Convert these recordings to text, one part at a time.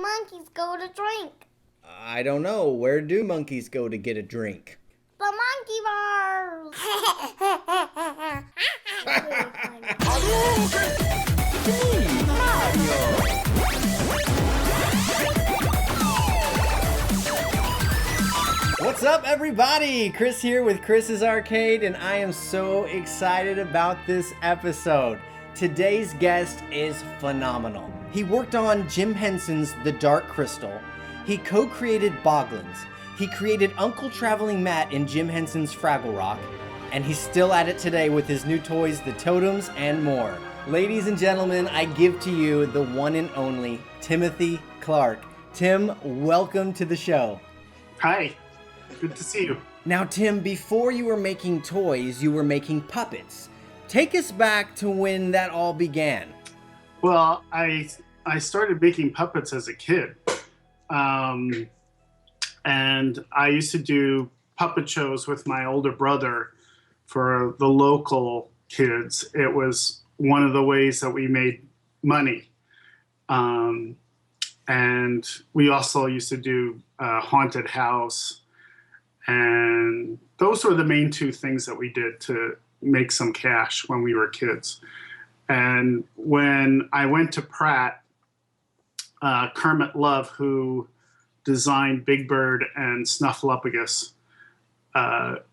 monkeys go to drink? I don't know. Where do monkeys go to get a drink? The monkey bars! What's up, everybody? Chris here with Chris's Arcade, and I am so excited about this episode. Today's guest is phenomenal. He worked on Jim Henson's The Dark Crystal. He co-created Boglins. He created Uncle Traveling Matt in Jim Henson's Fraggle Rock. And he's still at it today with his new toys, the TOTIMS, and more. Ladies and gentlemen, I give to you the one and only Timothy Clarke. Tim, welcome to the show. Hi, good to see you. Now, Tim, before you were making toys, you were making puppets. Take us back to when that all began. Well, I started making puppets as a kid. And I used to do puppet shows with my older brother for the local kids. It was one of the ways that we made money. And we also used to do haunted house. And those were the main two things that we did to make some cash when we were kids. And when I went to Pratt, Kermit Love, who designed Big Bird and Snuffleupagus,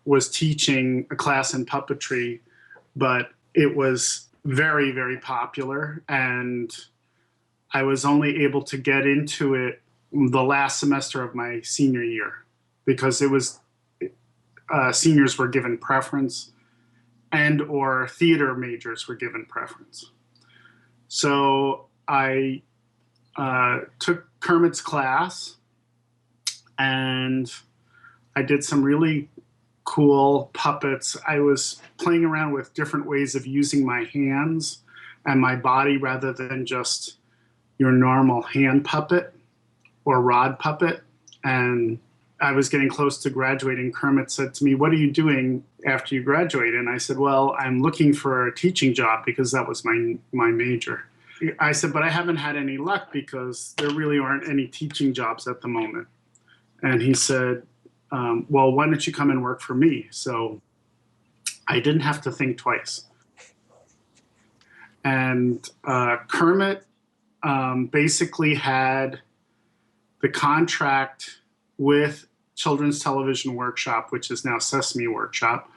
was teaching a class in puppetry, but it was very, very popular. And I was only able to get into it the last semester of my senior year because it was seniors were given preference and or theater majors were given preference. So I took Kermit's class and I did some really cool puppets. I was playing around with different ways of using my hands and my body rather than just your normal hand puppet or rod puppet. And I was getting close to graduating. Kermit said to me, "What are you doing after you graduate?" And I said, "Well, I'm looking for a teaching job because that was my major." I said, "But I haven't had any luck because there really aren't any teaching jobs at the moment." And he said, "Well, why don't you come and work for me?" So I didn't have to think twice. And Kermit basically had the contract with Children's Television Workshop, which is now Sesame Workshop,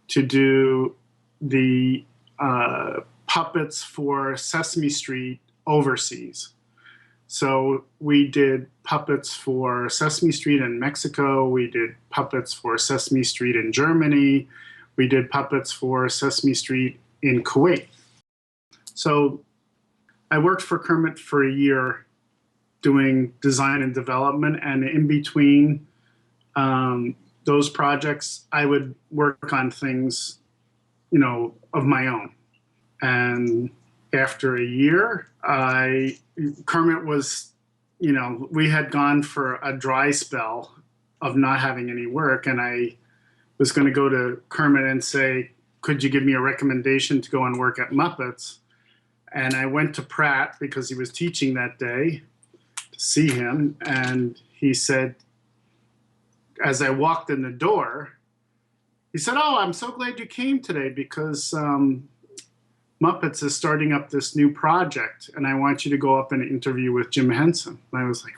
to do the puppets for Sesame Street overseas. So we did puppets for Sesame Street in Mexico. We did puppets for Sesame Street in Germany. We did puppets for Sesame Street in Kuwait. So I worked for Kermit for a year doing design and development. And in between those projects, I would work on things, of my own. And after a year, Kermit was, we had gone for a dry spell of not having any work. And I was going to go to Kermit and say, "Could you give me a recommendation to go and work at Muppets?" And I went to Pratt because he was teaching that day to see him. And he said, as I walked in the door, he said, "Oh, I'm so glad you came today because Muppets is starting up this new project, and I want you to go up and interview with Jim Henson." And I was like,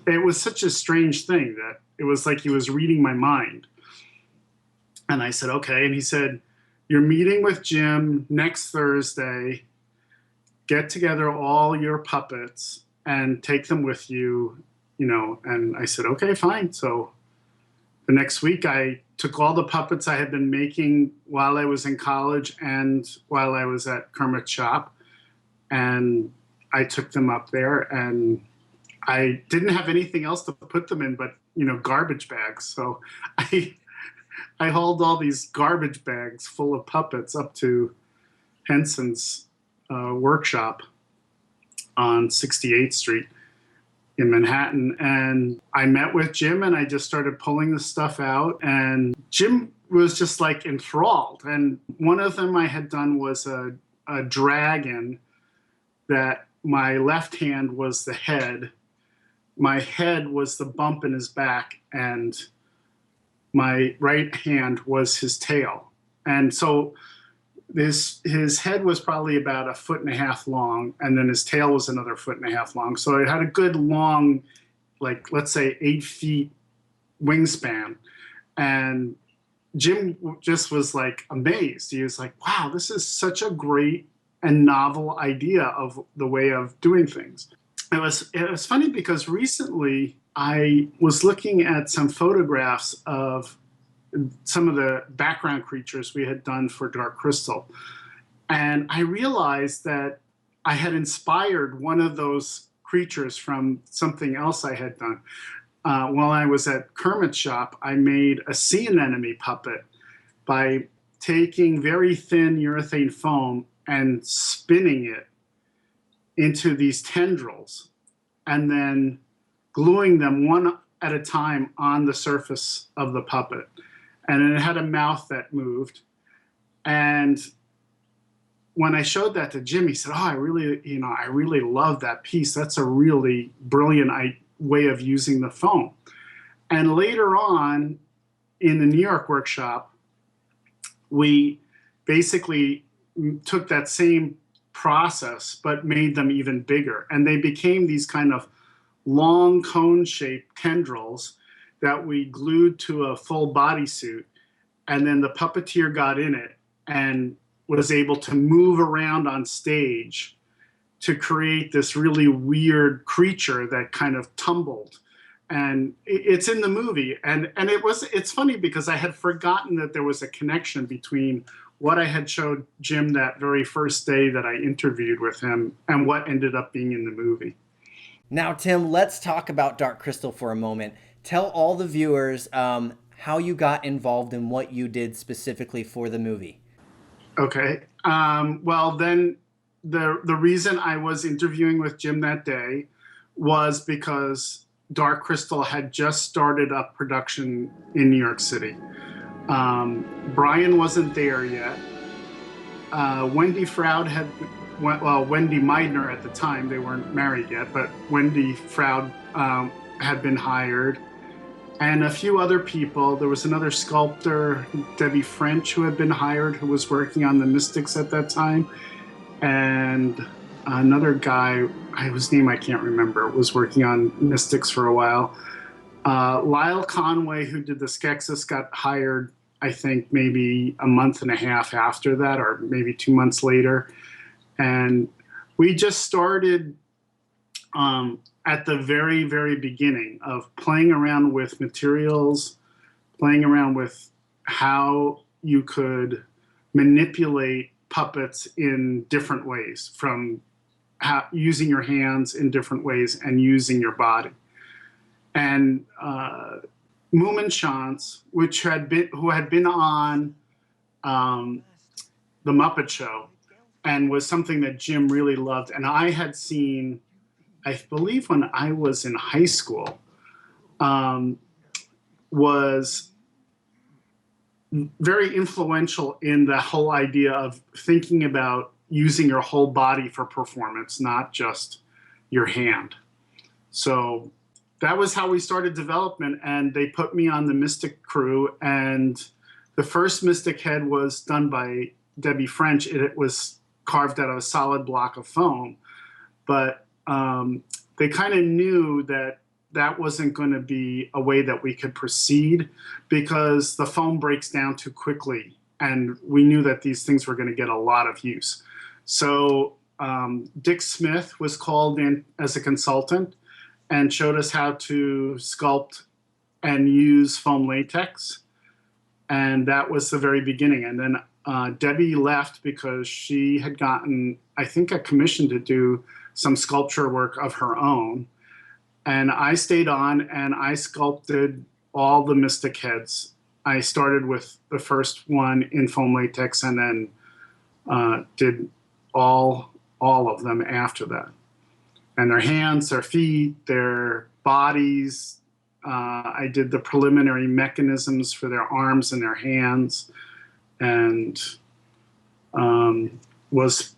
it was such a strange thing that it was like he was reading my mind. And I said, "Okay." And he said, "You're meeting with Jim next Thursday. Get together all your puppets and take them with you, And I said, "Okay, fine." So the next week, I took all the puppets I had been making while I was in college and while I was at Kermit's shop, and I took them up there. And I didn't have anything else to put them in but, garbage bags. So I hauled all these garbage bags full of puppets up to Henson's workshop on 68th Street in Manhattan. And I met with Jim and I just started pulling the stuff out. And Jim was just like enthralled. And one of them I had done was a dragon that my left hand was the head, my head was the bump in his back, and my right hand was his tail. And so his head was probably about 1.5 feet long, and then his tail was another 1.5 feet long. So it had a good long, like, let's say 8 feet wingspan. And Jim just was like amazed. He was like, wow, this is such a great and novel idea of the way of doing things. It was funny because recently I was looking at some photographs of some of the background creatures we had done for Dark Crystal. And I realized that I had inspired one of those creatures from something else I had done. While I was at Kermit's shop, I made a sea anemone puppet by taking very thin urethane foam and spinning it into these tendrils and then gluing them one at a time on the surface of the puppet. And it had a mouth that moved. And when I showed that to Jim, he said, oh, I really love that piece. That's a really brilliant way of using the foam. And later on in the New York workshop, we basically took that same process, but made them even bigger. And they became these kind of long cone-shaped tendrils that we glued to a full bodysuit. And then the puppeteer got in it and was able to move around on stage to create this really weird creature that kind of tumbled. And it's in the movie. And it's funny because I had forgotten that there was a connection between what I had showed Jim that very first day that I interviewed with him and what ended up being in the movie. Now, Tim, let's talk about Dark Crystal for a moment. Tell all the viewers how you got involved in what you did specifically for the movie. Okay. Well, then the reason I was interviewing with Jim that day was because Dark Crystal had just started up production in New York City. Brian wasn't there yet. Wendy Froud Wendy Meidner at the time, they weren't married yet, but Wendy Froud had been hired. And a few other people. There was another sculptor, Debbie French, who had been hired, who was working on the Mystics at that time. And another guy, whose name I can't remember, was working on Mystics for a while. Lyle Conway, who did the Skeksis, got hired, I think, maybe a month and a half after that, or maybe 2 months later. And we just started at the very, very beginning of playing around with materials, playing around with how you could manipulate puppets in different ways, from using your hands in different ways and using your body. And Moomin Chance, who had been on The Muppet Show and was something that Jim really loved, and I had seen, I believe when I was in high school, was very influential in the whole idea of thinking about using your whole body for performance, not just your hand. So that was how we started development, and they put me on the Mystic crew, and the first Mystic head was done by Debbie French. It was carved out of a solid block of foam, but they kind of knew that that wasn't going to be a way that we could proceed because the foam breaks down too quickly, and we knew that these things were going to get a lot of use. So Dick Smith was called in as a consultant and showed us how to sculpt and use foam latex. And that was the very beginning. And then Debbie left because she had gotten, I think, a commission to do some sculpture work of her own. And I stayed on and I sculpted all the Mystic heads. I started with the first one in foam latex and then did all of them after that. And their hands, their feet, their bodies. I did the preliminary mechanisms for their arms and their hands. And was,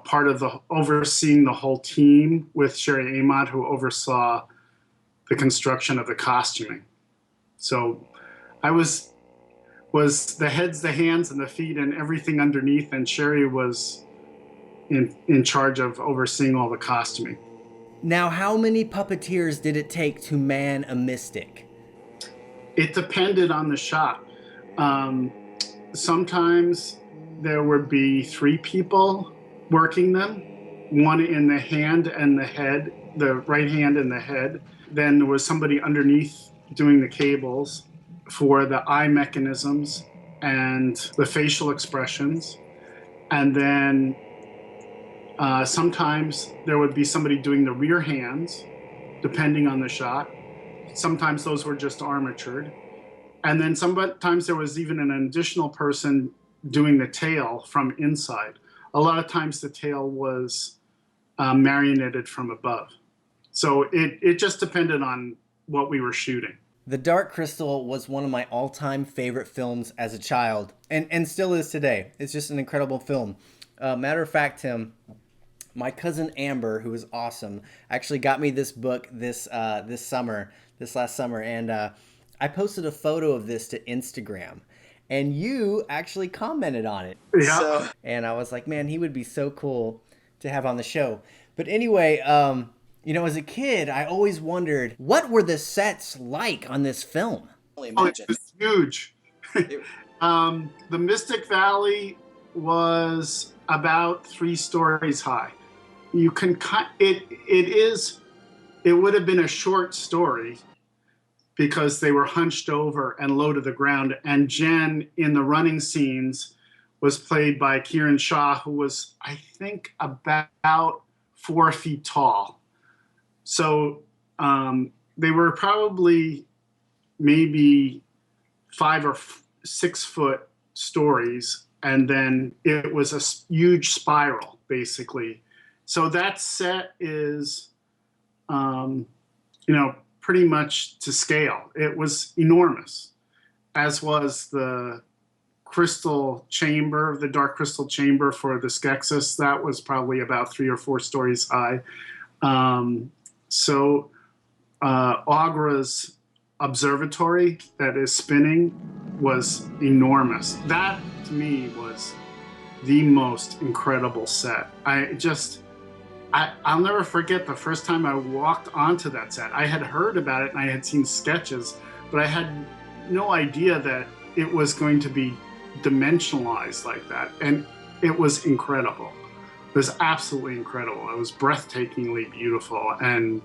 part of the overseeing the whole team with Sherry Amott, who oversaw the construction of the costuming. So I was the heads, the hands, and the feet, and everything underneath, and Sherry was in charge of overseeing all the costuming. Now, how many puppeteers did it take to man a mystic? It depended on the shot. Sometimes there would be 3 people working them, one in the hand and the head, the right hand and the head. Then there was somebody underneath doing the cables for the eye mechanisms and the facial expressions. And then sometimes there would be somebody doing the rear hands, depending on the shot. Sometimes those were just armatured. And then sometimes there was even an additional person doing the tail from inside. A lot of times the tail was marionetted from above. So it just depended on what we were shooting. The Dark Crystal was one of my all-time favorite films as a child, and still is today. It's just an incredible film. Matter of fact, Tim, my cousin Amber, who is awesome, actually got me this book this last summer, and I posted a photo of this to Instagram, and you actually commented on it. Yeah. And I was like, man, he would be so cool to have on the show. But anyway, as a kid, I always wondered, what were the sets like on this film? Oh, it was huge. The Mystic Valley was about 3 stories high. You can it would have been a short story because they were hunched over and low to the ground. And Jen in the running scenes was played by Kieran Shaw, who was, I think, about 4 feet tall. So they were probably maybe 5 or 6 foot stories. And then it was a huge spiral, basically. So that set is, pretty much to scale. It was enormous, as was the crystal chamber, the dark crystal chamber for the Skeksis. That was probably about 3 or 4 stories high. Agra's observatory that is spinning was enormous. That, to me, was the most incredible set. I'll never forget the first time I walked onto that set. I had heard about it and I had seen sketches, but I had no idea that it was going to be dimensionalized like that. And it was incredible. It was absolutely incredible. It was breathtakingly beautiful and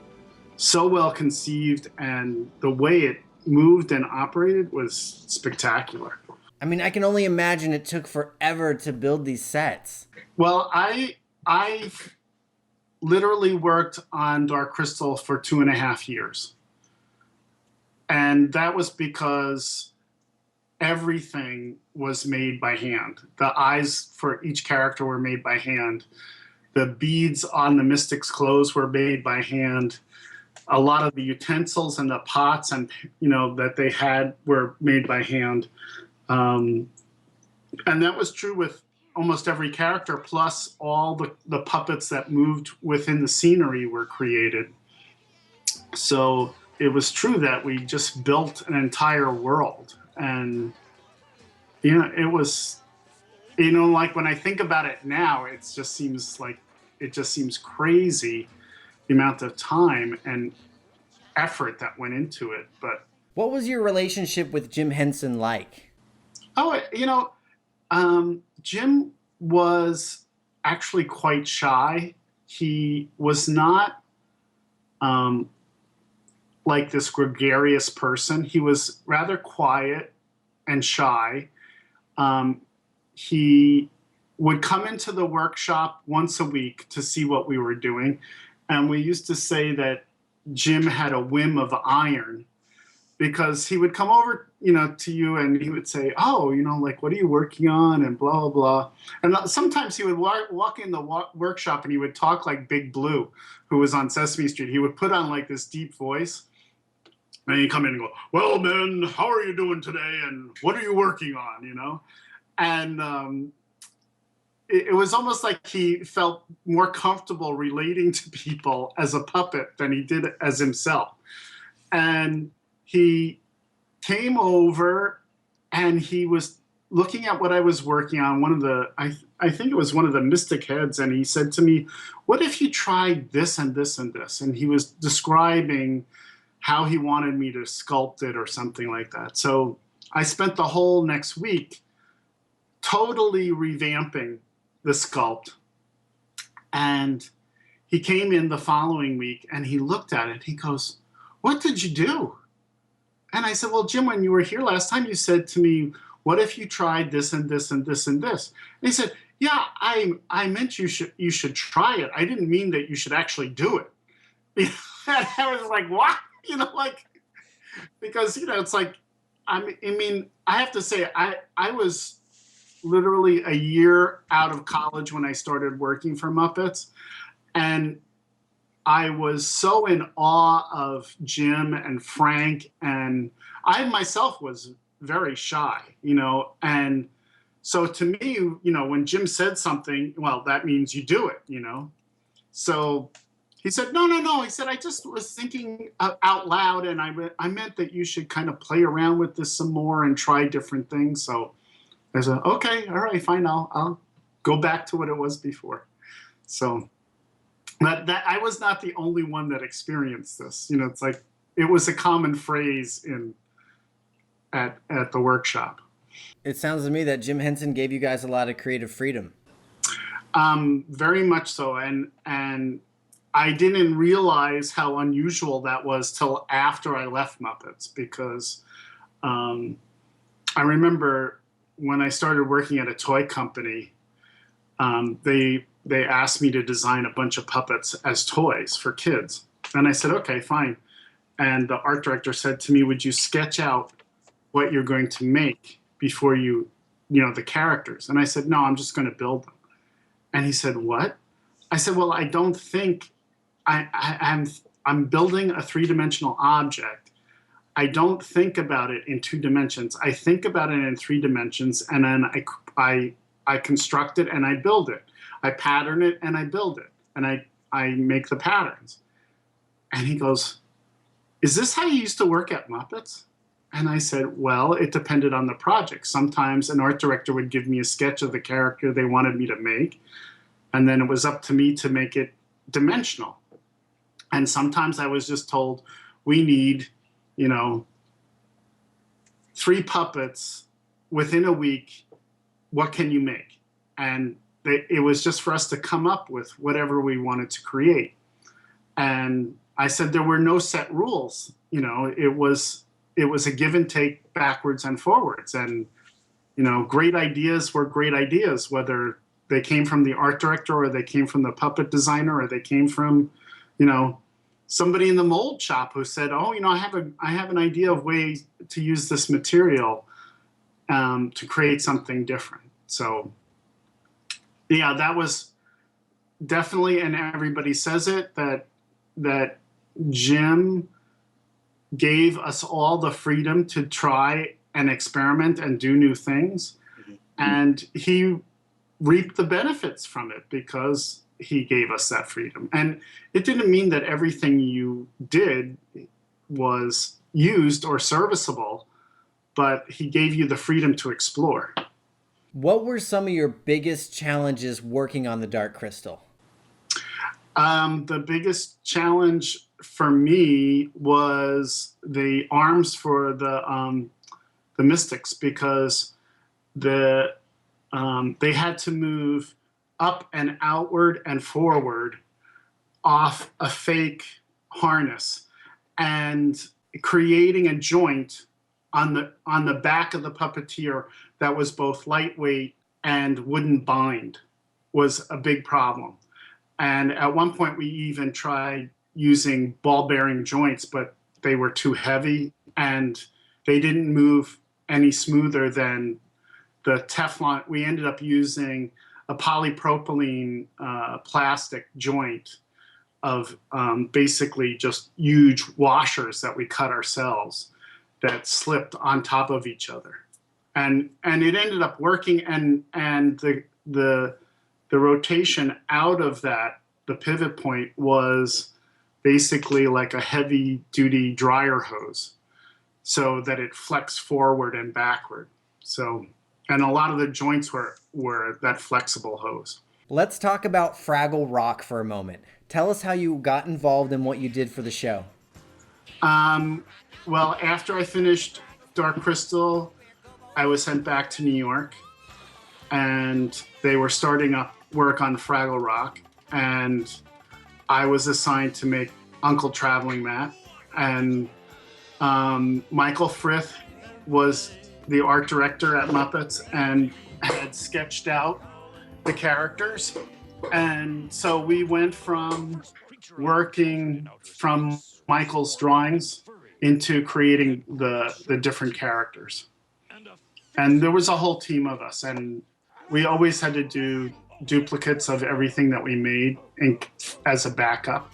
so well conceived, and the way it moved and operated was spectacular. I mean, I can only imagine it took forever to build these sets. Well, I literally worked on Dark Crystal for 2.5 years. And that was because everything was made by hand. The eyes for each character were made by hand. The beads on the Mystic's clothes were made by hand. A lot of the utensils and the pots and that they had were made by hand. And that was true with almost every character, plus all the puppets that moved within the scenery were created. So it was true that we just built an entire world. And, it was, like when I think about it now, it just seems crazy the amount of time and effort that went into it. But what was your relationship with Jim Henson like? Oh, Jim was actually quite shy. He was not like this gregarious person. He was rather quiet and shy. He would come into the workshop once a week to see what we were doing. And we used to say that Jim had a whim of iron, because he would come over, to you and he would say, oh, what are you working on? And blah, blah, blah. And sometimes he would walk in the workshop and he would talk like Big Blue, who was on Sesame Street. He would put on like this deep voice. And he'd come in and go, well, men, how are you doing today? And what are you working on, And it was almost like he felt more comfortable relating to people as a puppet than he did as himself. And he came over and he was looking at what I was working on, I think it was one of the Mystic Heads, and he said to me, what if you tried this and this and this? And he was describing how he wanted me to sculpt it or something like that. So I spent the whole next week totally revamping the sculpt. And he came in the following week and he looked at it. He goes, what did you do? And I said, well, Jim, when you were here last time, you said to me, what if you tried this and this and this and this? And he said, yeah, I meant you should try it. I didn't mean that you should actually do it. And I was like, what? Because, it's like, I mean, I have to say, I was literally a year out of college when I started working for Muppets. And I was so in awe of Jim and Frank, and I myself was very shy, and so to me, when Jim said something, well, that means you do it, So he said, no. He said, I just was thinking out loud, and I meant that you should kind of play around with this some more and try different things. So I said, okay, all right, fine. I'll go back to what it was before. So that I was not the only one that experienced this. It's like it was a common phrase at the workshop. It sounds to me that Jim Henson gave you guys a lot of creative freedom. Very much so, and I didn't realize how unusual that was till after I left Muppets, because I remember when I started working at a toy company, they asked me to design a bunch of puppets as toys for kids. And I said, okay, fine. And the art director said to me, would you sketch out what you're going to make before the characters? And I said, no, I'm just going to build them. And he said, what? I said, well, I don't think I'm building a three-dimensional object. I don't think about it in 2 dimensions. I think about it in 3 dimensions, and then I construct it and I build it. I pattern it and I build it, and I make the patterns. And he goes, is this how you used to work at Muppets? And I said, well, it depended on the project. Sometimes an art director would give me a sketch of the character they wanted me to make, and then it was up to me to make it dimensional. And sometimes I was just told, we need, 3 puppets within a week. What can you make? And it was just for us to come up with whatever we wanted to create. And I said there were no set rules. It was a give and take backwards and forwards. And, great ideas were great ideas, whether they came from the art director or they came from the puppet designer or they came from, somebody in the mold shop who said, oh, I have an idea of ways to use this material to create something different. So, yeah, that was definitely, and everybody says it, that Jim gave us all the freedom to try and experiment and do new things. Mm-hmm. And he reaped the benefits from it because he gave us that freedom. And it didn't mean that everything you did was used or serviceable, but he gave you the freedom to explore. What were some of your biggest challenges working on the Dark Crystal? The biggest challenge for me was the arms for the Mystics, because they had to move up and outward and forward off a fake harness, and creating a joint on the back of the puppeteer that was both lightweight and wouldn't bind was a big problem. And at one point we even tried using ball bearing joints, but they were too heavy and they didn't move any smoother than the Teflon. We ended up using a polypropylene plastic joint of basically just huge washers that we cut ourselves that slipped on top of each other. And it ended up working, and the the rotation out of that, the pivot point, was basically like a heavy duty dryer hose, so that it flexed forward and backward. So, and a lot of the joints were that flexible hose. Let's talk about Fraggle Rock for a moment. Tell us how you got involved in what you did for the show. Well, after I finished Dark Crystal, I was sent back to New York, and they were starting up work on Fraggle Rock, and I was assigned to make Uncle Traveling Matt. And Michael Frith was the art director at Muppets and had sketched out the characters. And so we went from working from Michael's drawings into creating the different characters. And there was a whole team of us, and we always had to do duplicates of everything that we made as a backup.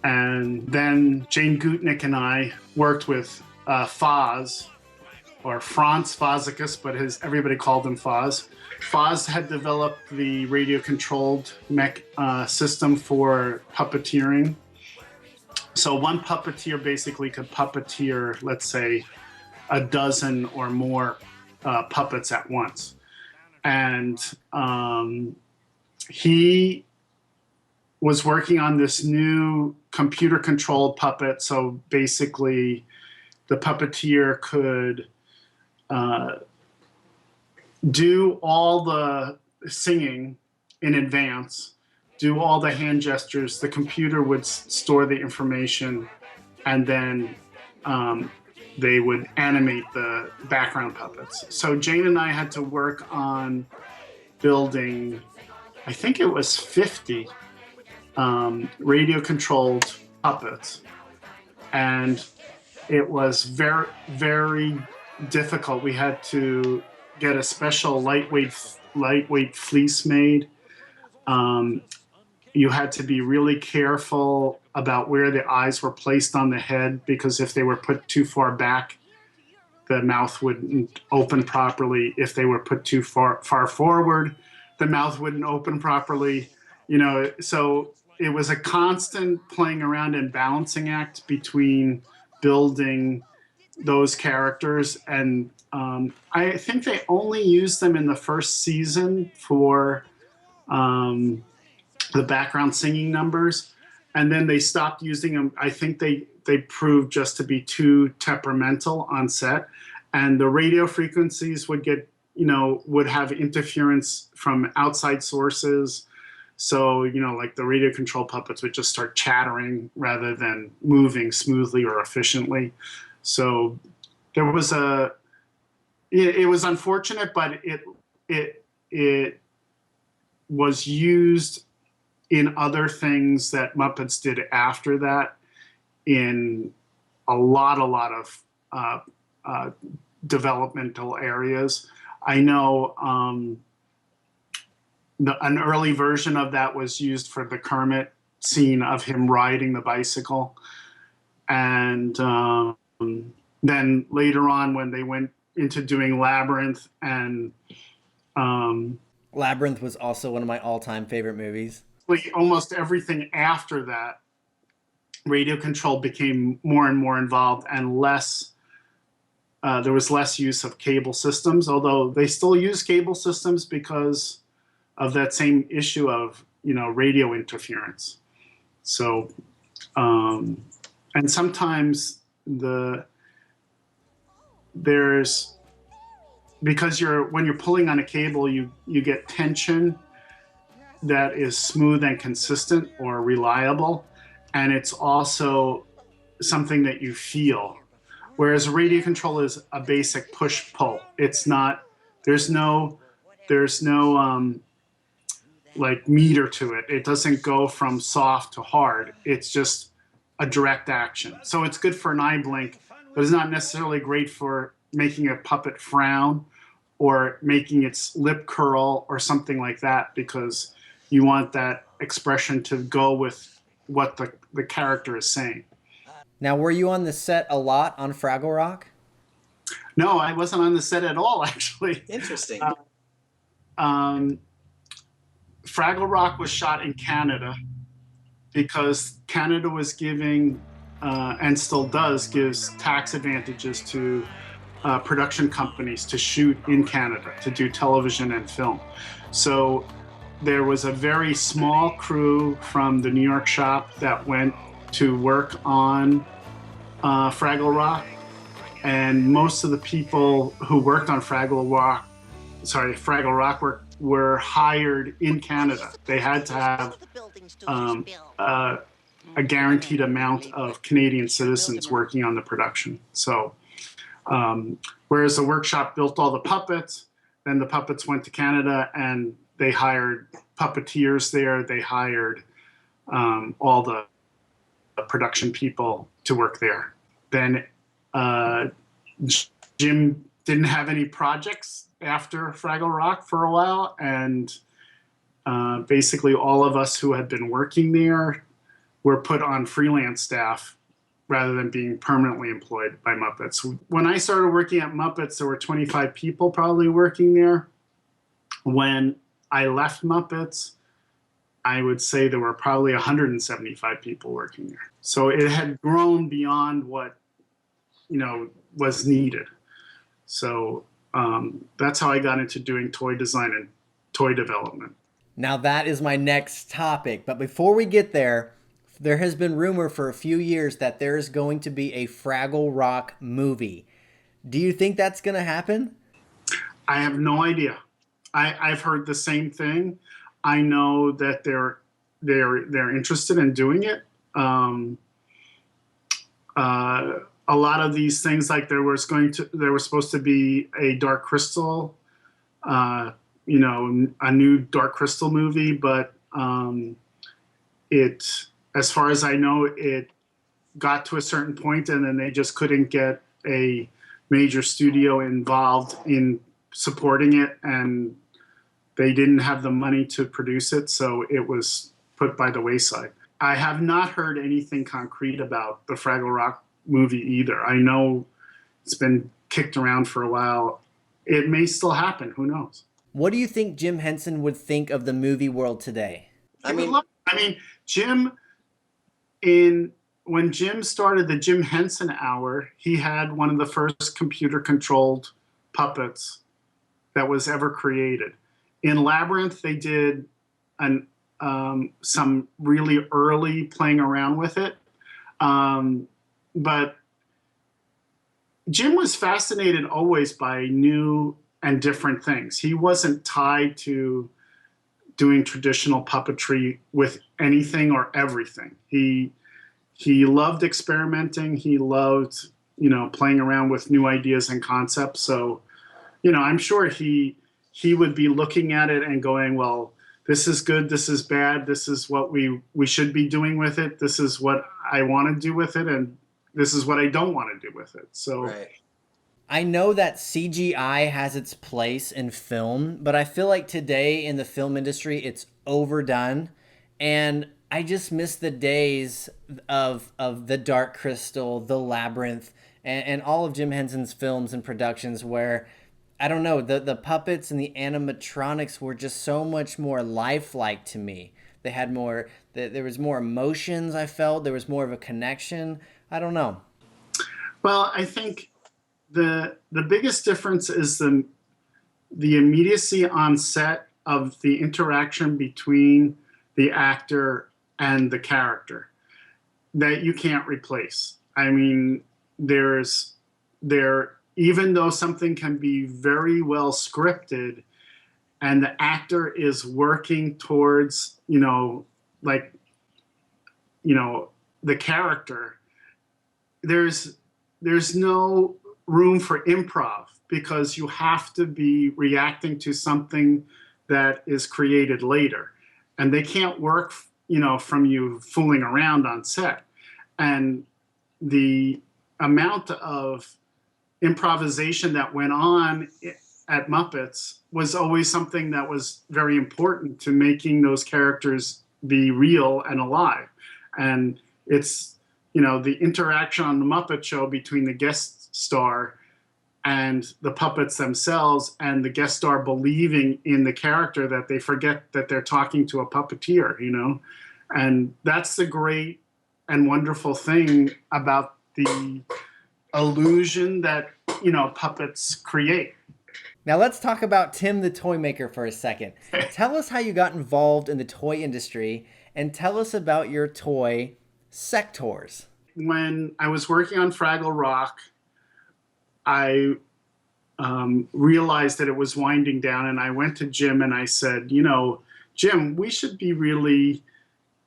And then Jane Gutnick and I worked with Foz, or Franz Fozicus, but everybody called him Foz. Foz had developed the radio-controlled mech system for puppeteering. So one puppeteer basically could puppeteer, let's say, a dozen or more puppets at once. And he was working on this new computer-controlled puppet. So basically, the puppeteer could do all the singing in advance, do all the hand gestures. The computer would store the information, and then they would animate the background puppets. So Jane and I had to work on building, I think it was 50 radio-controlled puppets. And it was very, very difficult. We had to get a special lightweight fleece made. You had to be really careful about where the eyes were placed on the head, because if they were put too far back, the mouth wouldn't open properly. If they were put too far forward, the mouth wouldn't open properly. So it was a constant playing around and balancing act between building those characters. And I think they only used them in the first season for the background singing numbers, and then they stopped using them. I think they proved just to be too temperamental on set, and the radio frequencies would have interference from outside sources. So, like the radio control puppets would just start chattering rather than moving smoothly or efficiently. So there was it was unfortunate, but it was used in other things that Muppets did after that, in a lot of developmental areas. I know an early version of that was used for the Kermit scene of him riding the bicycle. And then later on, when they went into doing Labyrinth, and Labyrinth was also one of my all-time favorite movies. Almost everything after that, radio control became more and more involved, and less. There was less use of cable systems, although they still use cable systems because of that same issue of radio interference. So, and sometimes because when you're pulling on a cable, you get tension that is smooth and consistent or reliable, and it's also something that you feel. Whereas radio control is a basic push-pull. It's not. There's no like meter to it. It doesn't go from soft to hard. It's just a direct action. So it's good for an eye blink, but it's not necessarily great for making a puppet frown or making its lip curl or something like that, because you want that expression to go with what the character is saying. Now, were you on the set a lot on Fraggle Rock? No, I wasn't on the set at all, actually. Interesting. Fraggle Rock was shot in Canada because Canada was giving, and still does, gives tax advantages to production companies to shoot in Canada, to do television and film. So there was a very small crew from the New York shop that went to work on Fraggle Rock. And most of the people who worked on Fraggle Rock were hired in Canada. They had to have a guaranteed amount of Canadian citizens working on the production. So, whereas the workshop built all the puppets, then the puppets went to Canada and they hired puppeteers there. They hired all the production people to work there. Then Jim didn't have any projects after Fraggle Rock for a while, and basically all of us who had been working there were put on freelance staff rather than being permanently employed by Muppets. When I started working at Muppets, there were 25 people probably working there. When I left Muppets, I would say there were probably 175 people working there. So it had grown beyond what, was needed. So that's how I got into doing toy design and toy development. Now that is my next topic. But before we get there, there has been rumor for a few years that there is going to be a Fraggle Rock movie. Do you think that's going to happen? I have no idea. I've heard the same thing. I know that they're interested in doing it. A lot of these things, like there was supposed to be a Dark Crystal, a new Dark Crystal movie, but as far as I know, it got to a certain point and then they just couldn't get a major studio involved in supporting it, and they didn't have the money to produce it, so it was put by the wayside. I have not heard anything concrete about the Fraggle Rock movie either. I know it's been kicked around for a while. It may still happen. Who knows? What do you think Jim Henson would think of the movie world today? Jim, when Jim started the Jim Henson Hour, he had one of the first computer-controlled puppets that was ever created. In Labyrinth, they did some really early playing around with it. But Jim was fascinated always by new and different things. He wasn't tied to doing traditional puppetry with anything or everything. He loved experimenting. He loved, playing around with new ideas and concepts. So, I'm sure he would be looking at it and going, well, this is good, this is bad, this is what we should be doing with it, this is what I want to do with it, and this is what I don't want to do with it. So right. I know that CGI has its place in film, but I feel like today in the film industry, it's overdone. And I just miss the days of the Dark Crystal, the Labyrinth, and all of Jim Henson's films and productions where, I don't know, the puppets and the animatronics were just so much more lifelike to me. They had more, there was more emotions, I felt. There was more of a connection. I don't know. Well, I think the biggest difference is the immediacy on set of the interaction between the actor and the character that you can't replace. I mean, even though something can be very well scripted and the actor is working towards, the character, there's no room for improv because you have to be reacting to something that is created later. And they can't work, from you fooling around on set. And the amount of improvisation that went on at Muppets was always something that was very important to making those characters be real and alive. And it's, the interaction on the Muppet Show between the guest star and the puppets themselves and the guest star believing in the character that they forget that they're talking to a puppeteer, And that's the great and wonderful thing about the illusion that, puppets create. Now let's talk about Tim the Toy Maker for a second. Tell us how you got involved in the toy industry and tell us about your toy sectors. When I was working on Fraggle Rock, I realized that it was winding down, and I went to Jim and I said, Jim, we should really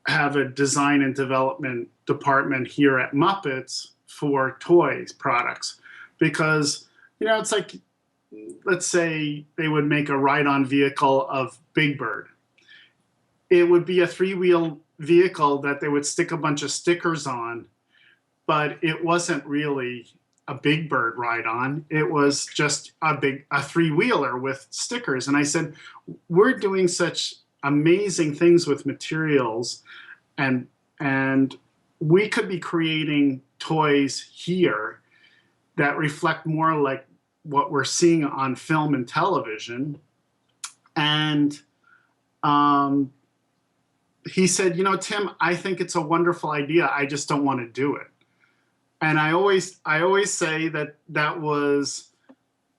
have a design and development department here at Muppets for toys products, because it's like, let's say they would make a ride-on vehicle of Big Bird. It would be a 3-wheel vehicle that they would stick a bunch of stickers on, but it wasn't really a Big Bird ride-on. It was just a 3-wheeler with stickers. And I said, we're doing such amazing things with materials, and we could be creating toys here that reflect more like what we're seeing on film and television. And he said, Tim, I think it's a wonderful idea. I just don't want to do it. And I always say that was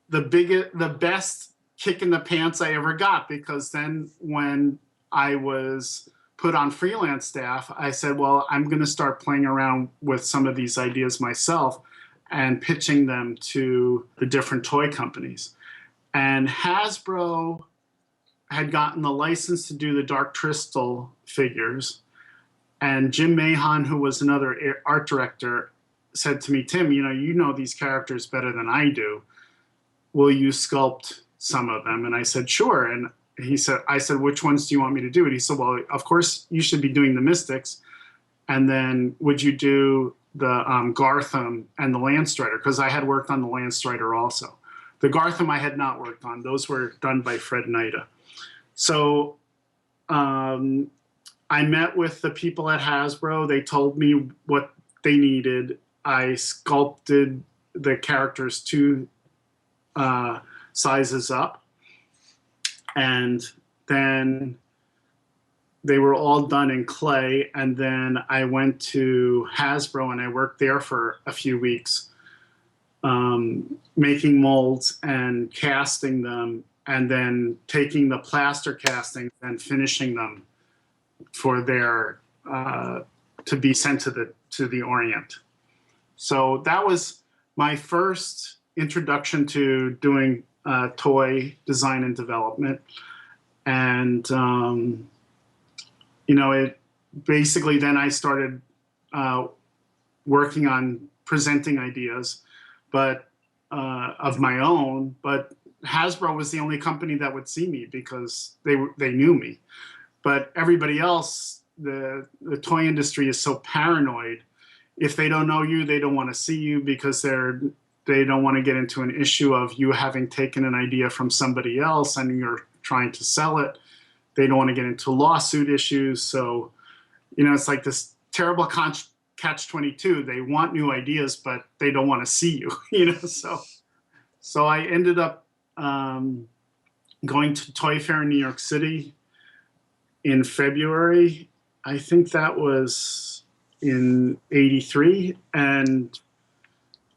the best kick in the pants I ever got, because then when I was put on freelance staff, I said, well, I'm going to start playing around with some of these ideas myself and pitching them to the different toy companies. And Hasbro had gotten the license to do the Dark Crystal figures. And Jim Mahon, who was another art director, said to me, Tim, you know these characters better than I do. Will you sculpt some of them? And I said, sure. And I said, which ones do you want me to do? And he said, well, of course you should be doing the Mystics. And then would you do the Gartham and the Landstrider? Because I had worked on the Landstrider also. The Gartham I had not worked on. Those were done by Fred Nida. So I met with the people at Hasbro. They told me what they needed. I sculpted the characters 2 sizes up. And then they were all done in clay. And then I went to Hasbro and I worked there for a few weeks, making molds and casting them, and then taking the plaster castings and finishing them for their to be sent to the Orient. So that was my first introduction to doing toy design and development. And it basically, then I started working on presenting ideas, but of my own. But Hasbro was the only company that would see me because they knew me. But everybody else, the toy industry is so paranoid. If they don't know you, they don't want to see you, because they don't want to get into an issue of you having taken an idea from somebody else and you're trying to sell it. They don't want to get into lawsuit issues. So, it's like this terrible catch-22. They want new ideas, but they don't want to see you, So I ended up going to Toy Fair in New York City in February. I think that was in '83. And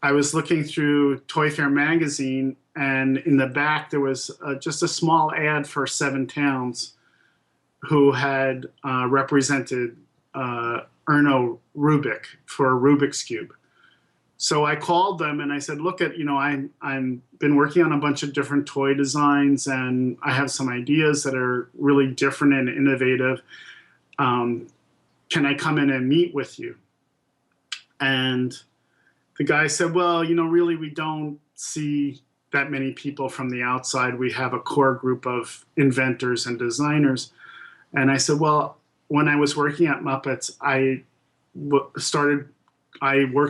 I was looking through Toy Fair magazine, and in the back there was just a small ad for 7 Towns, who had represented Erno Rubik for Rubik's Cube. So I called them and I said, look, I'm been working on a bunch of different toy designs, and I have some ideas that are really different and innovative. Can I come in and meet with you? And the guy said, well, really, we don't see that many people from the outside. We have a core group of inventors and designers. And I said, well, when I was working at Muppets, I worked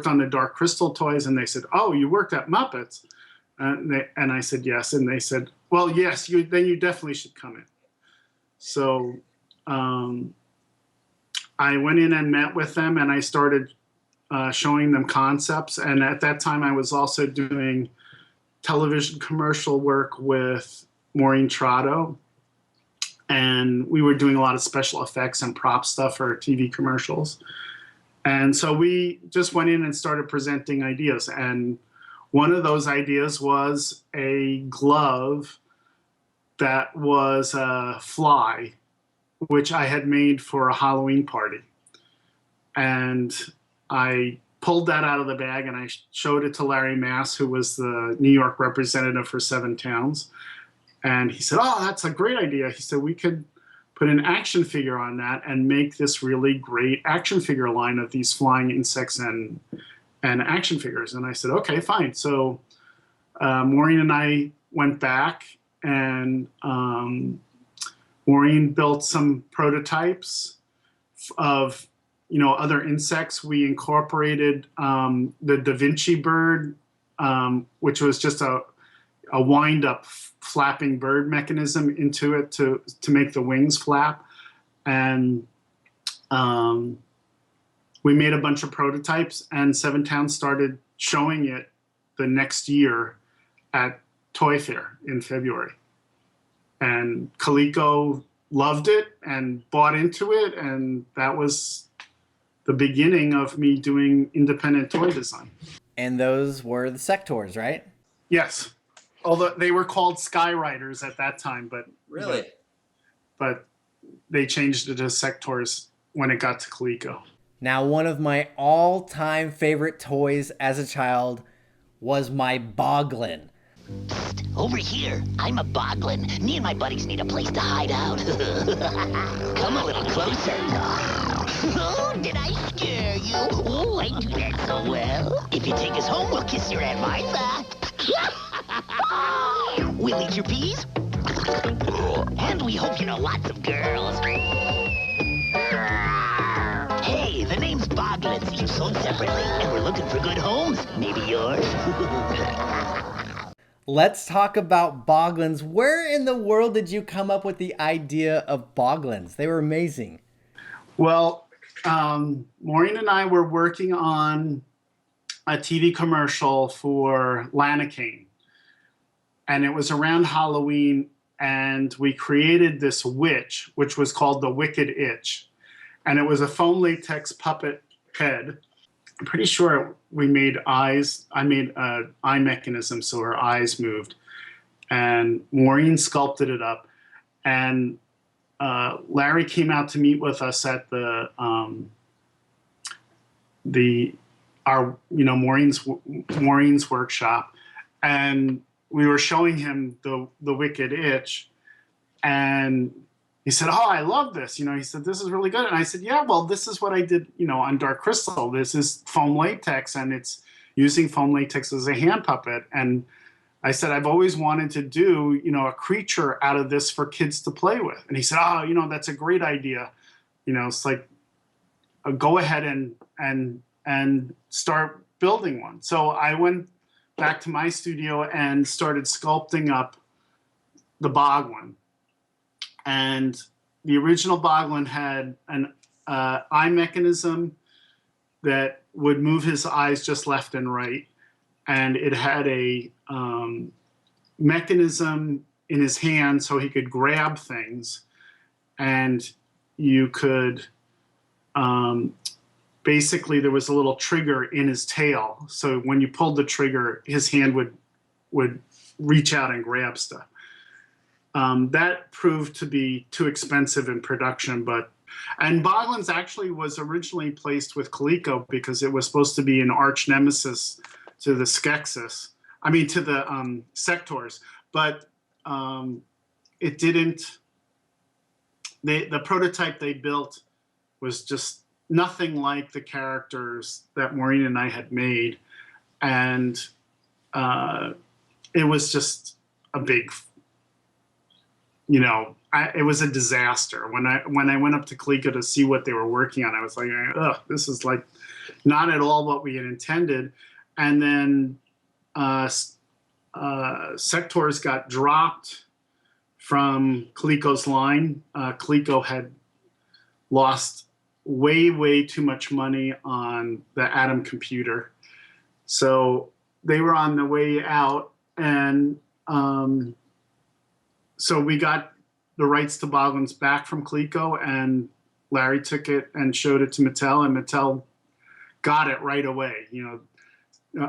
on the Dark Crystal toys. And they said, oh, you worked at Muppets? And I said, yes. And they said, well, yes, then you definitely should come in. So I went in and met with them, and I started showing them concepts. And at that time, I was also doing television commercial work with Maureen Trotto, and we were doing a lot of special effects and prop stuff for TV commercials. And so we just went in and started presenting ideas. And one of those ideas was a glove that was a fly, which I had made for a Halloween party. And I pulled that out of the bag and I showed it to Larry Mass, who was the New York representative for Seven Towns. And he said, "Oh, that's a great idea." He said, "We could put an action figure on that and make this really great action figure line of these flying insects and action figures." And I said, "Okay, fine." So Maureen and I went back, and Maureen built some prototypes of other insects. We incorporated the Da Vinci bird, which was just a wind-up flapping bird mechanism into it to make the wings flap. And we made a bunch of prototypes, and Seven Towns started showing it the next year at Toy Fair in February. And Coleco loved it and bought into it, and that was the beginning of me doing independent toy design. And those were the Sectors, right? Yes. Although they were called Skyriders at that time, but they changed it to Sectors when it got to Coleco. Now, one of my all-time favorite toys as a child was my Boglin. Over here, I'm a Boglin. Me and my buddies need a place to hide out. Come a little closer. Oh, did I scare you? Oh, I do that so well. If you take us home, we'll kiss your Aunt Martha. We'll eat your peas. And we hope you know lots of girls. Hey, the name's Boglins, each sold separately, and we're looking for good homes. Maybe yours? Let's talk about Boglins. Where in the world did you come up with the idea of Boglins? They were amazing. Well, Maureen and I were working on a TV commercial for Lanacane. And it was around Halloween, and we created this witch, which was called the Wicked Itch. And it was a foam latex puppet head. I'm pretty sure we made eyes. I made an eye mechanism so her eyes moved. And Maureen sculpted it up. And Larry came out to meet with us at Maureen's workshop, and we were showing him the Wicked Itch, and he said, "Oh, I love this." He said, "This is really good." And I said, "Yeah, well, this is what I did, on Dark Crystal. This is foam latex, and it's using foam latex as a hand puppet." And I said, "I've always wanted to do, a creature out of this for kids to play with." And he said, "Oh, that's a great idea. It's like, go ahead and start building one." So I went back to my studio and started sculpting up the Boglin. And the original Boglin had an eye mechanism that would move his eyes just left and right. And it had a mechanism in his hand so he could grab things. And you could, basically there was a little trigger in his tail. So when you pulled the trigger, his hand would reach out and grab stuff. That proved to be too expensive in production, and Boglins actually was originally placed with Coleco because it was supposed to be an arch nemesis to the to the Sectors, but it didn't. The prototype they built was just nothing like the characters that Maureen and I had made, and it was just a big. It was a disaster. When I went up to Coleco to see what they were working on, I was like, "Ugh, this is like not at all what we had intended." And then Sectors got dropped from Coleco's line. Coleco had lost way too much money on the Atom computer, so they were on the way out. And so we got the rights to Boglins back from Coleco, and Larry took it and showed it to Mattel, and Mattel got it right away.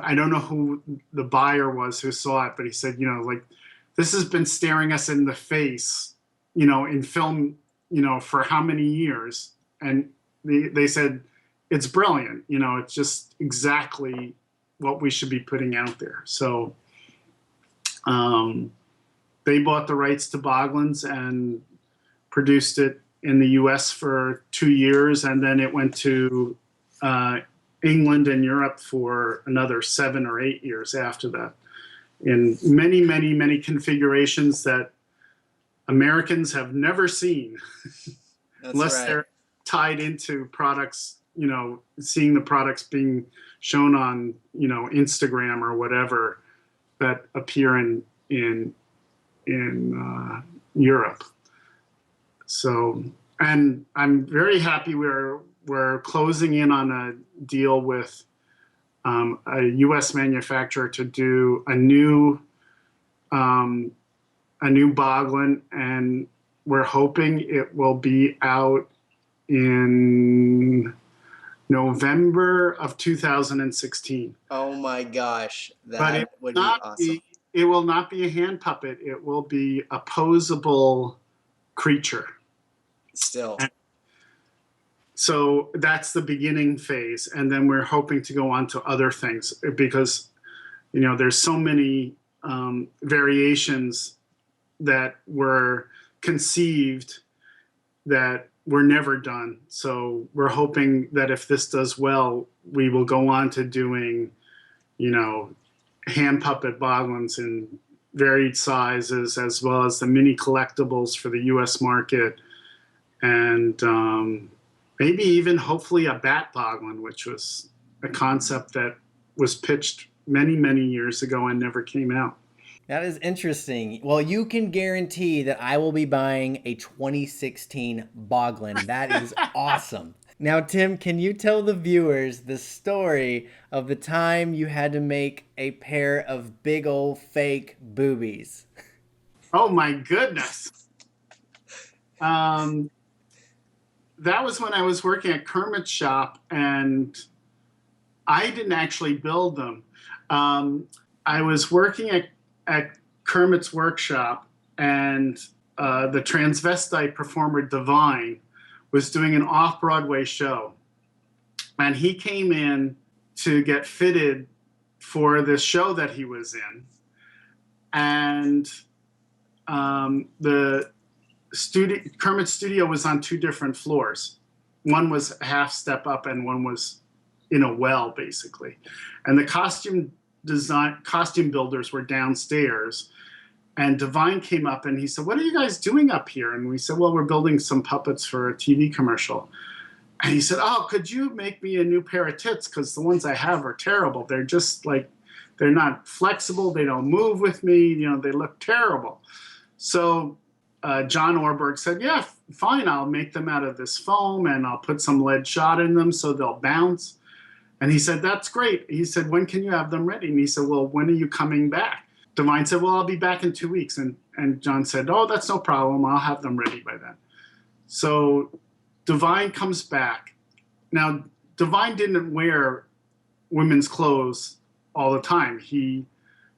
I don't know who the buyer was who saw it, but he said, like, this has been staring us in the face, in film, for how many years? And they said, it's brilliant. It's just exactly what we should be putting out there. So they bought the rights to Boglins and produced it in the US for 2 years. And then it went to England and Europe for another 7 or 8 years after that, in many, many, many configurations that Americans have never seen. Unless they're tied into products, seeing the products being shown on, Instagram or whatever that appear in Europe. So, and I'm very happy we're closing in on a deal with a U.S. manufacturer to do a new Boglin, and we're hoping it will be out in November of 2016. Oh my gosh, But that would be awesome. It will not be a hand puppet. It will be a posable creature. Still. So that's the beginning phase. And then we're hoping to go on to other things because, there's so many variations that were conceived that were never done. So we're hoping that if this does well, we will go on to doing, hand puppet Boglins in varied sizes, as well as the mini collectibles for the US market. And maybe even hopefully a bat Boglin, which was a concept that was pitched many, many years ago and never came out. That is interesting. Well, you can guarantee that I will be buying a 2016 Boglin. That is awesome. Now, Tim, can you tell the viewers the story of the time you had to make a pair of big old fake boobies? Oh my goodness. That was when I was working at Kermit's shop, and I didn't actually build them. I was working at Kermit's workshop, and the transvestite performer Divine was doing an off-Broadway show. And he came in to get fitted for this show that he was in. And the Kermit's studio was on 2 different floors. One was a half step up and one was in a well, basically. And the costume builders were downstairs. And Divine came up and he said, "What are you guys doing up here?" And we said, "Well, we're building some puppets for a TV commercial." And he said, "Oh, could you make me a new pair of tits? Because the ones I have are terrible. They're just like, they're not flexible. They don't move with me. They look terrible." So John Orberg said, "Yeah, fine. I'll make them out of this foam and I'll put some lead shot in them so they'll bounce." And he said, "That's great." He said, "When can you have them ready?" And he said, "Well, when are you coming back?" Divine said, "Well, I'll be back in 2 weeks." And John said, "Oh, that's no problem. I'll have them ready by then." So Divine comes back. Now, Divine didn't wear women's clothes all the time. He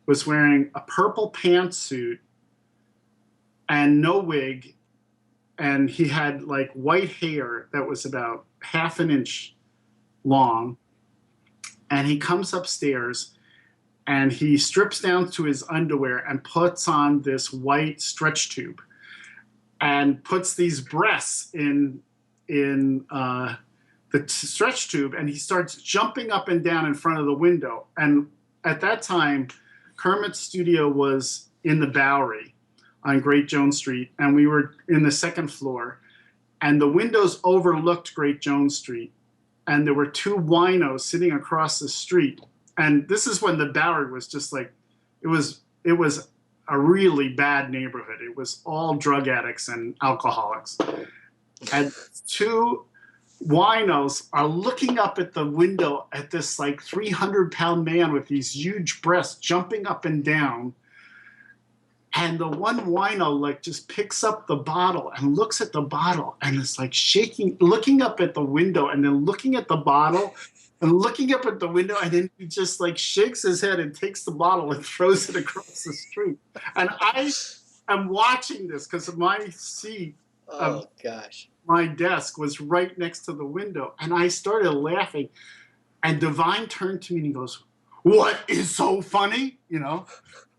was wearing a purple pantsuit and no wig. And he had like white hair that was about half an inch long. And he comes upstairs and he strips down to his underwear and puts on this white stretch tube and puts these breasts in the stretch tube, and he starts jumping up and down in front of the window. And at that time, Kermit's studio was in the Bowery on Great Jones Street, and we were in the 2nd floor, and the windows overlooked Great Jones Street, and there were 2 winos sitting across the street. And this is when the Bowery was just like, it was a really bad neighborhood. It was all drug addicts and alcoholics. And 2 winos are looking up at the window at this like 300-pound man with these huge breasts jumping up and down And the one wino like just picks up the bottle and looks at the bottle and is like shaking, looking up at the window and then looking at the bottle and looking up at the window, and then he just like shakes his head and takes the bottle and throws it across the street. And I am watching this because my seat Oh gosh. my desk was right next to the window, and I started laughing. And Divine turned to me and he goes, "What is so funny?" You know?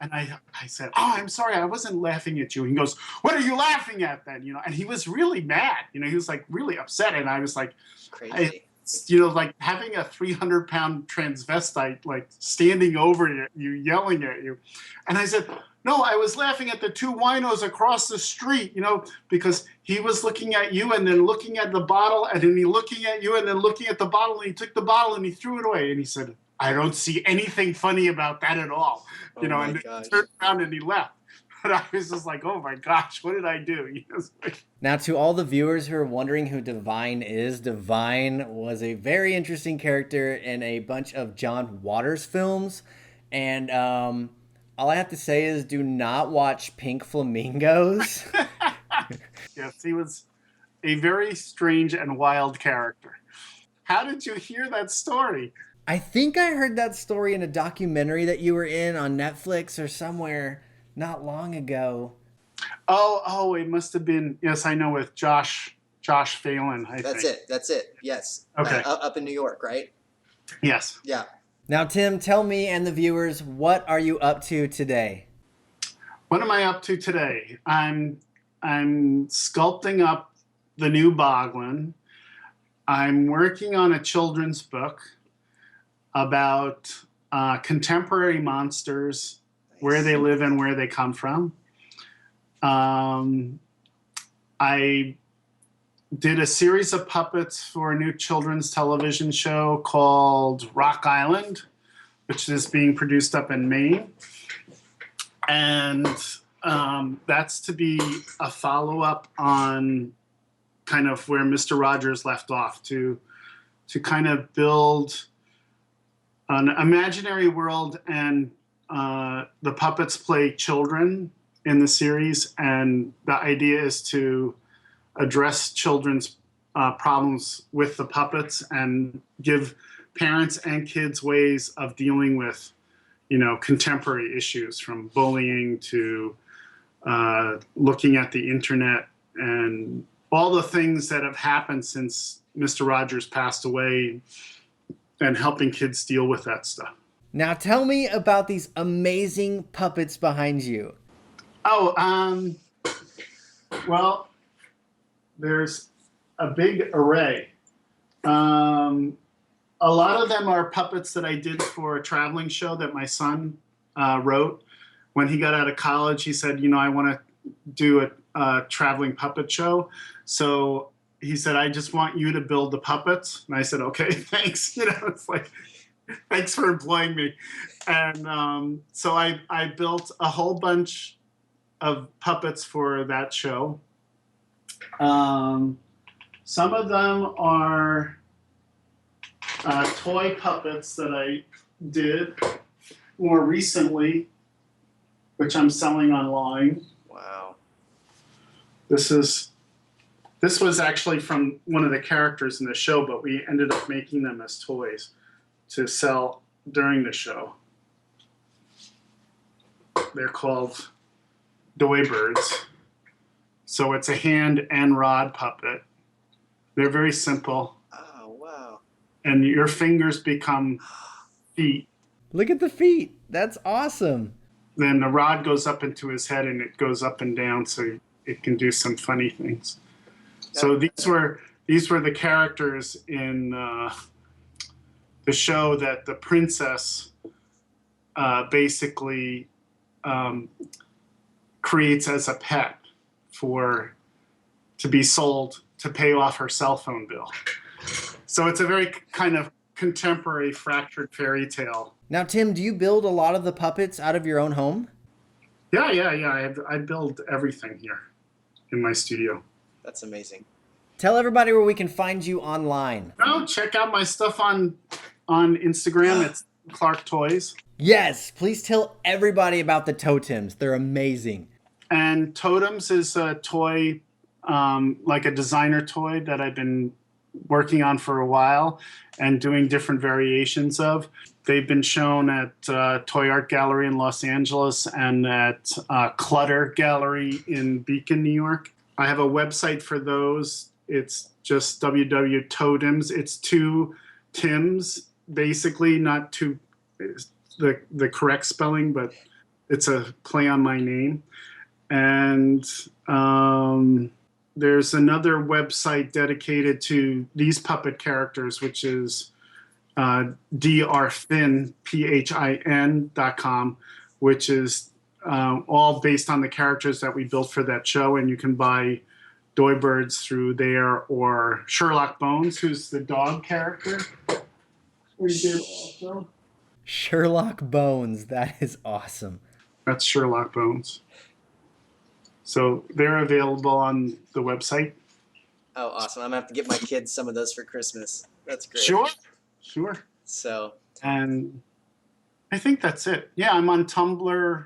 And I said, "Oh, I'm sorry, I wasn't laughing at you." And he goes, "What are you laughing at then?" You know, and he was really mad. You know, he was like really upset. And I was like, Crazy. you know, like having a 300-pound transvestite like standing over you, yelling at you. And I said, "No, I was laughing at the two winos across the street, you know, because he was looking at you and then looking at the bottle and then he looking at you and then looking at the bottle, and he took the bottle and he threw it away." And he said, "I don't see anything funny about that at all." You know, and then he turned around and he left. But I was just like, oh my gosh, what did I do? You know, like, Now, to all the viewers who are wondering who Divine is, Divine was a very interesting character in a bunch of John Waters films. And all I have to say is do not watch Pink Flamingos. yes, he was a very strange and wild character. How did you hear that story? I think I heard that story in a documentary that you were in on Netflix or somewhere not long ago. Oh, it must have been, yes, I know, with Josh Phelan, I think. That's it. Yes. Okay. Up in New York, right? Yes. Yeah. Now, Tim, tell me and the viewers, what are you up to today? What am I up to today? I'm sculpting up the new Boglin. I'm working on a children's book about contemporary monsters, where they live and where they come from. I did a series of puppets for a new children's television show called Rock Island, which is being produced up in Maine. And that's to be a follow-up on kind of where Mr. Rogers left off, to kind of build an imaginary world, and the puppets play children in the series, and the idea is to address children's problems with the puppets and give parents and kids ways of dealing with, you know, contemporary issues, from bullying to looking at the internet and all the things that have happened since Mr. Rogers passed away, and helping kids deal with that stuff. Now, tell me about these amazing puppets behind you. Oh, well, there's a big array. A lot of them are puppets that I did for a traveling show that my son wrote. When he got out of college, he said, you know, I want to do a traveling puppet show. So he said, I just want you to build the puppets. And I said, okay, thanks. You know, it's like, thanks for employing me. And so I built a whole bunch of puppets for that show. Some of them are toy puppets that I did more recently, which I'm selling online. Wow. This was actually from one of the characters in the show, but we ended up making them as toys to sell during the show. They're called Doy Birds. So it's a hand and rod puppet. They're very simple. Oh, wow. And your fingers become feet. Look at the feet. That's awesome. Then the rod goes up into his head and it goes up and down, so it can do some funny things. So these were the characters in the show that the princess basically creates as a pet to be sold to pay off her cell phone bill. So it's a very kind of contemporary fractured fairy tale. Now, Tim, do you build a lot of the puppets out of your own home? Yeah. I build everything here in my studio. That's amazing. Tell everybody where we can find you online. Oh, check out my stuff on Instagram. It's Clarke toys. Yes, please tell everybody about the TOTIMS. They're amazing. And TOTIMS is a toy, like a designer toy that I've been working on for a while and doing different variations of. They've been shown at Toy Art Gallery in Los Angeles and at Clutter Gallery in Beacon, New York. I have a website for those. It's just www.totims. It's two Tims, basically, not two, the correct spelling, but it's a play on my name. And there's another website dedicated to these puppet characters, which is drfin, PHIN.com, which is all based on the characters that we built for that show. And you can buy Doybirds through there, or Sherlock Bones, who's the dog character. We did also. Sherlock Bones, that is awesome. That's Sherlock Bones. So they're available on the website. Oh, awesome. I'm going to have to get my kids some of those for Christmas. That's great. Sure. So, And I think that's it. Yeah, I'm on Tumblr.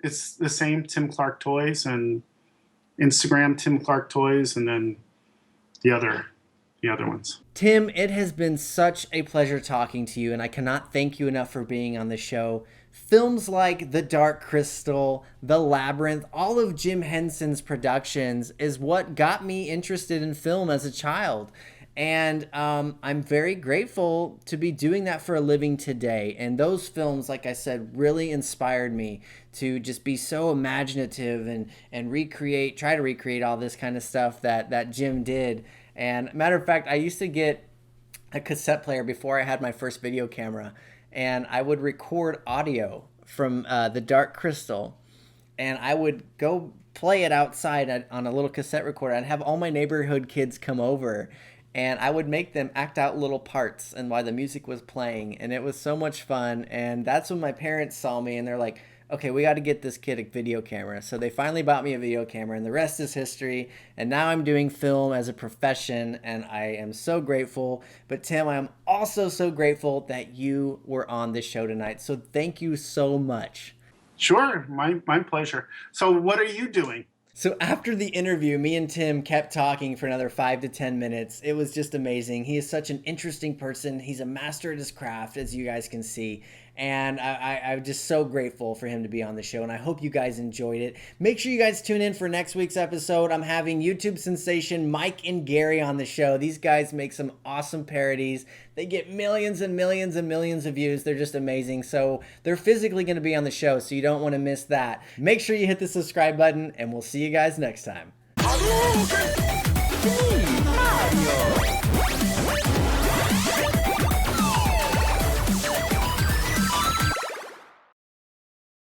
It's the same, Tim Clarke Toys, and Instagram, Tim Clarke Toys, and then the other ones. Tim, it has been such a pleasure talking to you, and I cannot thank you enough for being on the show. Films like The Dark Crystal, The Labyrinth, all of Jim Henson's productions is what got me interested in film as a child. And I'm very grateful to be doing that for a living today. And those films, like I said, really inspired me to just be so imaginative and try to recreate all this kind of stuff that Jim did. And matter of fact, I used to get a cassette player before I had my first video camera, and I would record audio from The Dark Crystal, and I would go play it outside on a little cassette recorder. I'd have all my neighborhood kids come over, and I would make them act out little parts and while the music was playing, and it was so much fun. And that's when my parents saw me, and they're like, okay, we got to get this kid a video camera. So they finally bought me a video camera, and the rest is history. And now I'm doing film as a profession, and I am so grateful. But Tim, I am also so grateful that you were on this show tonight. So thank you so much. Sure, my pleasure. So what are you doing? So after the interview, me and Tim kept talking for another 5 to 10 minutes. It was just amazing. He is such an interesting person. He's a master at his craft, as you guys can see. And I'm just so grateful for him to be on the show, and I hope you guys enjoyed it. Make sure you guys tune in for next week's episode. I'm having YouTube sensation Mike and Gary on the show. These guys make some awesome parodies. They get millions and millions and millions of views. They're just amazing. So they're physically going to be on the show, so you don't want to miss that. Make sure you hit the subscribe button, and we'll see you guys next time.